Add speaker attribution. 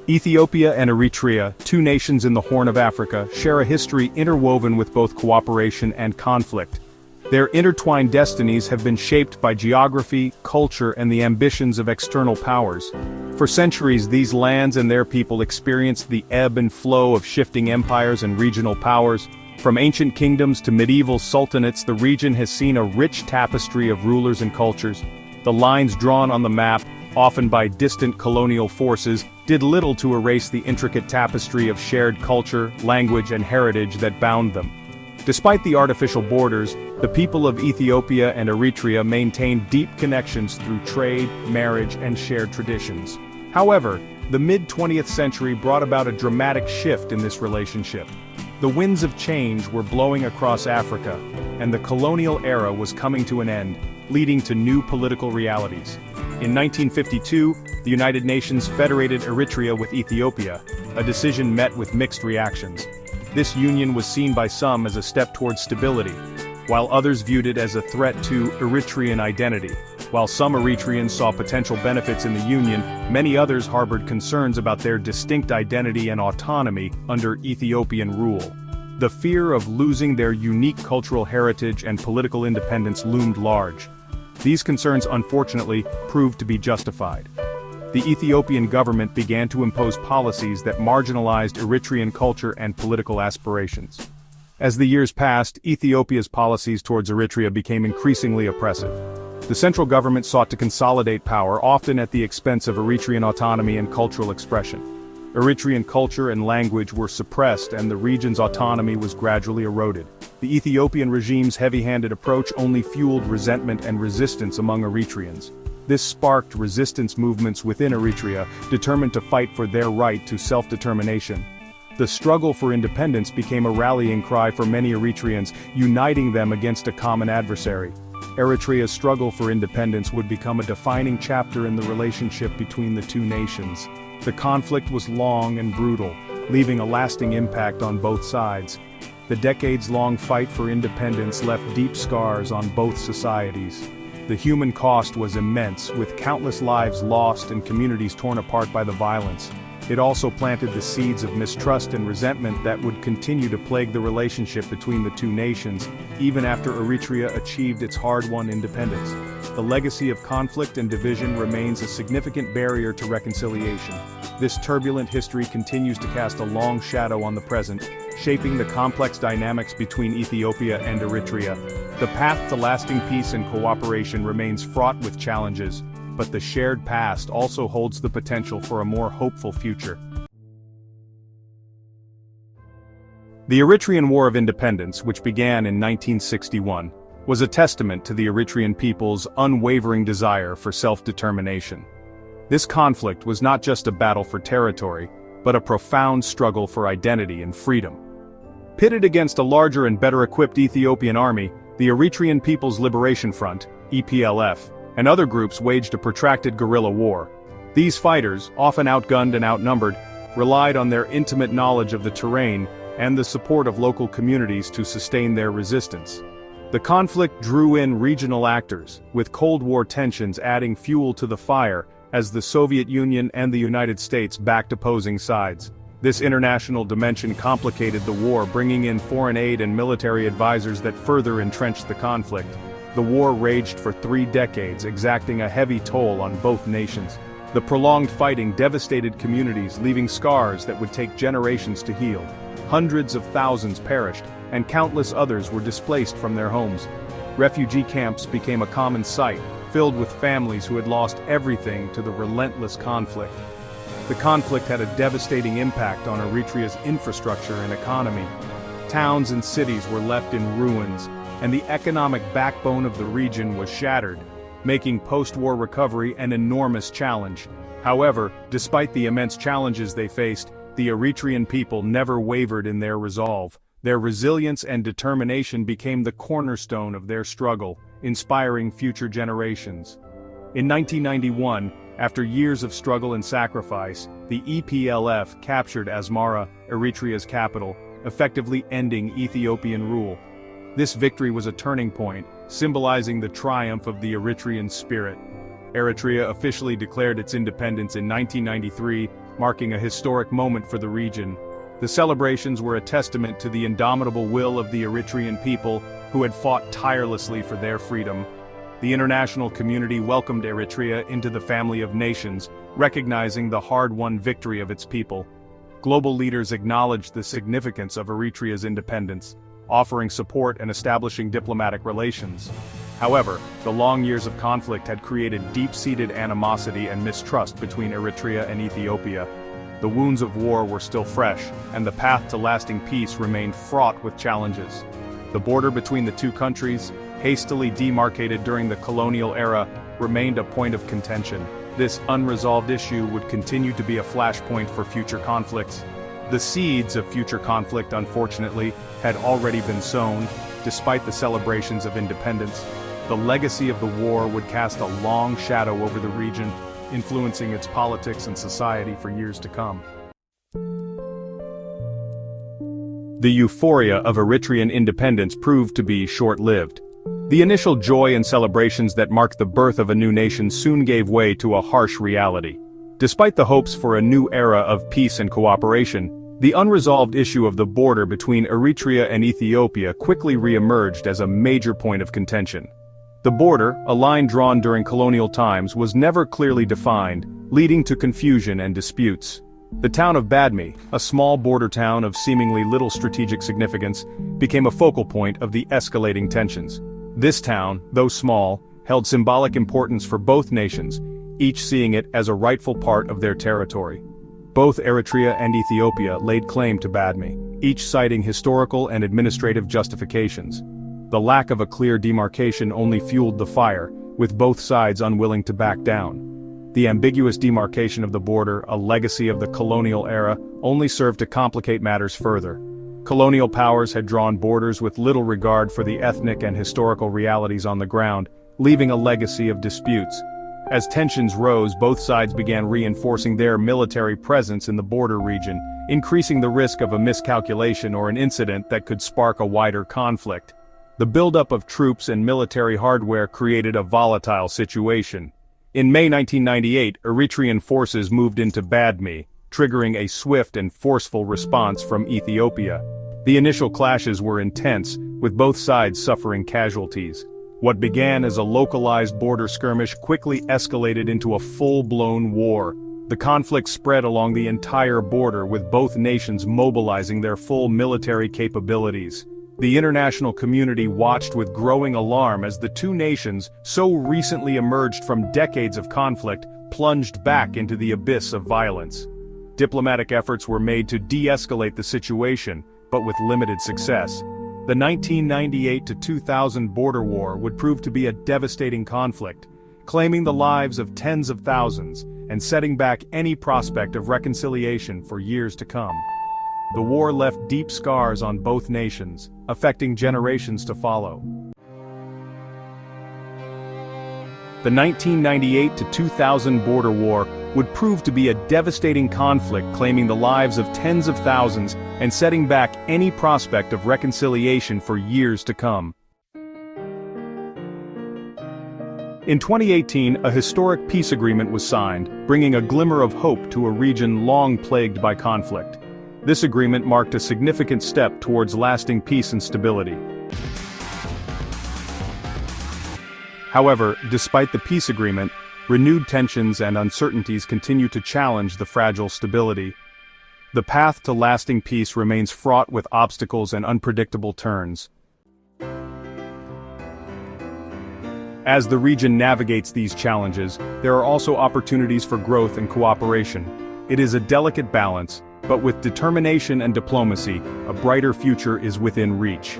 Speaker 1: Ethiopia and Eritrea, two nations in the Horn of Africa, share a history interwoven with both cooperation and conflict. Their intertwined destinies have been shaped by geography, culture, and the ambitions of external powers. For centuries, these lands and their people experienced the ebb and flow of shifting empires and regional powers. From ancient kingdoms to medieval sultanates, the region has seen a rich tapestry of rulers and cultures. The lines drawn on the map, often by distant colonial forces, did little to erase the intricate tapestry of shared culture, language, and heritage that bound them. Despite the artificial borders, the people of Ethiopia and Eritrea maintained deep connections through trade, marriage, and shared traditions. However, the mid-20th century brought about a dramatic shift in this relationship. The winds of change were blowing across Africa, and the colonial era was coming to an end, leading to new political realities. In 1952, the United Nations federated Eritrea with Ethiopia, a decision met with mixed reactions. This union was seen by some as a step towards stability, while others viewed it as a threat to Eritrean identity. While some Eritreans saw potential benefits in the union, many others harbored concerns about their distinct identity and autonomy under Ethiopian rule. The fear of losing their unique cultural heritage and political independence loomed large. These concerns unfortunately proved to be justified. The Ethiopian government began to impose policies that marginalized Eritrean culture and political aspirations. As the years passed, Ethiopia's policies towards Eritrea became increasingly oppressive. The central government sought to consolidate power, often at the expense of Eritrean autonomy and cultural expression. Eritrean culture and language were suppressed and the region's autonomy was gradually eroded. The Ethiopian regime's heavy-handed approach only fueled resentment and resistance among Eritreans. This sparked resistance movements within Eritrea, determined to fight for their right to self-determination. The struggle for independence became a rallying cry for many Eritreans, uniting them against a common adversary. Eritrea's struggle for independence would become a defining chapter in the relationship between the two nations. The conflict was long and brutal, leaving a lasting impact on both sides. The decades-long fight for independence left deep scars on both societies. The human cost was immense, with countless lives lost and communities torn apart by the violence. It also planted the seeds of mistrust and resentment that would continue to plague the relationship between the two nations, even after Eritrea achieved its hard-won independence. The legacy of conflict and division remains a significant barrier to reconciliation. This turbulent history continues to cast a long shadow on the present, shaping the complex dynamics between Ethiopia and Eritrea. The path to lasting peace and cooperation remains fraught with challenges, but the shared past also holds the potential for a more hopeful future. The Eritrean War of Independence, which began in 1961, was a testament to the Eritrean people's unwavering desire for self-determination. This conflict was not just a battle for territory, but a profound struggle for identity and freedom. Pitted against a larger and better-equipped Ethiopian army, the Eritrean People's Liberation Front, EPLF, and other groups waged a protracted guerrilla war. These fighters, often outgunned and outnumbered, relied on their intimate knowledge of the terrain and the support of local communities to sustain their resistance. The conflict drew in regional actors, with Cold War tensions adding fuel to the fire as the Soviet Union and the United States backed opposing sides. This international dimension complicated the war, bringing in foreign aid and military advisors that further entrenched the conflict. The war raged for 3 decades, exacting a heavy toll on both nations. The prolonged fighting devastated communities, leaving scars that would take generations to heal. Hundreds of thousands perished, and countless others were displaced from their homes. Refugee camps became a common sight, filled with families who had lost everything to the relentless conflict. The conflict had a devastating impact on Eritrea's infrastructure and economy. Towns and cities were left in ruins, and the economic backbone of the region was shattered, making post-war recovery an enormous challenge. However, despite the immense challenges they faced, the Eritrean people never wavered in their resolve. Their resilience and determination became the cornerstone of their struggle, inspiring future generations. In 1991, after years of struggle and sacrifice, the EPLF captured Asmara, Eritrea's capital, effectively ending Ethiopian rule. This victory was a turning point, symbolizing the triumph of the Eritrean spirit. Eritrea officially declared its independence in 1993, marking a historic moment for the region. The celebrations were a testament to the indomitable will of the Eritrean people, who had fought tirelessly for their freedom. The international community welcomed Eritrea into the family of nations, recognizing the hard-won victory of its people. Global leaders acknowledged the significance of Eritrea's independence, offering support and establishing diplomatic relations. However, the long years of conflict had created deep-seated animosity and mistrust between Eritrea and Ethiopia. The wounds of war were still fresh, and the path to lasting peace remained fraught with challenges. The border between the two countries, hastily demarcated during the colonial era, remained a point of contention. This unresolved issue would continue to be a flashpoint for future conflicts. The seeds of future conflict, unfortunately, had already been sown. Despite the celebrations of independence, the legacy of the war would cast a long shadow over the region, influencing its politics and society for years to come. The euphoria of Eritrean independence proved to be short-lived. The initial joy and celebrations that marked the birth of a new nation soon gave way to a harsh reality. Despite the hopes for a new era of peace and cooperation, the unresolved issue of the border between Eritrea and Ethiopia quickly re-emerged as a major point of contention. The border, a line drawn during colonial times, was never clearly defined, leading to confusion and disputes. The town of Badme, a small border town of seemingly little strategic significance, became a focal point of the escalating tensions. This town, though small, held symbolic importance for both nations, each seeing it as a rightful part of their territory. Both Eritrea and Ethiopia laid claim to Badme, each citing historical and administrative justifications. The lack of a clear demarcation only fueled the fire, with both sides unwilling to back down. The ambiguous demarcation of the border, a legacy of the colonial era, only served to complicate matters further. Colonial powers had drawn borders with little regard for the ethnic and historical realities on the ground, leaving a legacy of disputes. As tensions rose, both sides began reinforcing their military presence in the border region, increasing the risk of a miscalculation or an incident that could spark a wider conflict. The buildup of troops and military hardware created a volatile situation. In May 1998, Eritrean forces moved into Badme, triggering a swift and forceful response from Ethiopia. The initial clashes were intense, with both sides suffering casualties. What began as a localized border skirmish quickly escalated into a full-blown war. The conflict spread along the entire border, with both nations mobilizing their full military capabilities. The international community watched with growing alarm as the two nations, so recently emerged from decades of conflict, plunged back into the abyss of violence. Diplomatic efforts were made to de-escalate the situation, but with limited success. The 1998 to 2000 border war would prove to be a devastating conflict, claiming the lives of tens of thousands and setting back any prospect of reconciliation for years to come. The war left deep scars on both nations, affecting generations to follow. The 1998 to 2000 border war would prove to be a devastating conflict, claiming the lives of tens of thousands and setting back any prospect of reconciliation for years to come. In 2018, a historic peace agreement was signed, bringing a glimmer of hope to a region long plagued by conflict. This agreement marked a significant step towards lasting peace and stability. However, despite the peace agreement, renewed tensions and uncertainties continue to challenge the fragile stability. The path to lasting peace remains fraught with obstacles and unpredictable turns. As the region navigates these challenges, there are also opportunities for growth and cooperation. It is a delicate balance, but with determination and diplomacy, a brighter future is within reach.